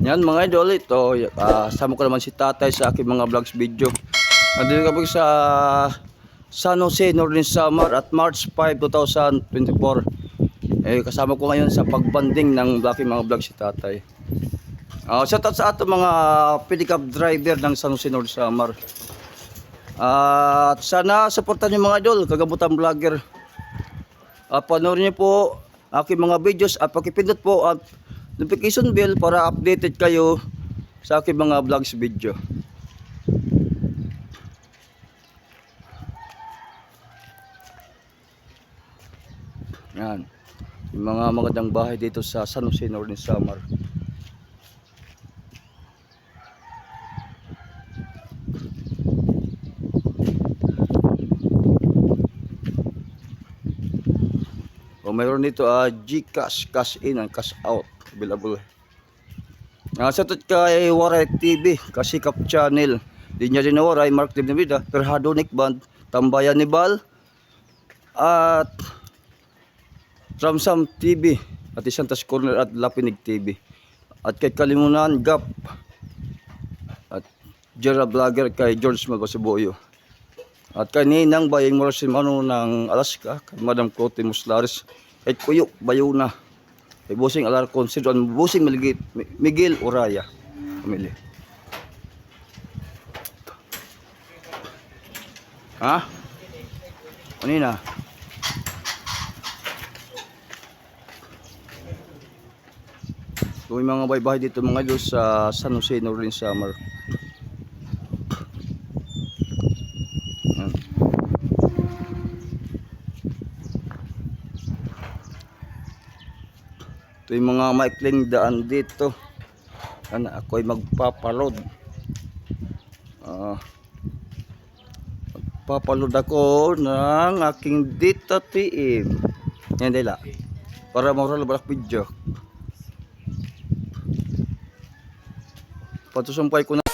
Yan mga idol, ito sama ko naman si tatay sa aking mga vlogs video. Nandito kami sa San Jose, Northern Samar at March 5, 2024. Kasama ko ngayon sa pagbanding ng aking mga vlogs si tatay. Shout out sa ato mga pedicab driver ng San Jose, Northern Samar. At sana supportan niyo mga idol, kagabutan vlogger. Panoorin niyo po aking mga videos at pakipindot po at notification bell para updated kayo sa aking mga vlogs video. Yan. Yung mga magandang bahay dito sa San Jose, Northern Samar. Mayroon dito GCash, cash in and cash out available. Sa kay Waray TV, Kasikap Channel. Di niya din na Waray, Mark Tim Navida, Perhado Nick Band, Tambayan ni Bal, at Tramsam TV, at Santas Corner at Lapinig TV. At kay Kalimunan Gap, at Jera Vlogger kay George Malbasiboyo. At kay Ninang Bayang Marasimano ng Alaska, kay Madam Cote Muslares, kay Kuyok Bayuna, kay Busing Alarcon, si Don Busing Miguel Uraya. Pamili. Kanina. So, may mga baybahay dito mga idol sa San Jose, Northern Samar. Ito yung mga maikling daan dito. Ako ay magpapalod. Magpapalod ako ng aking dito team. Yan dila. Para mauralo balak video. Patusumpay ko na.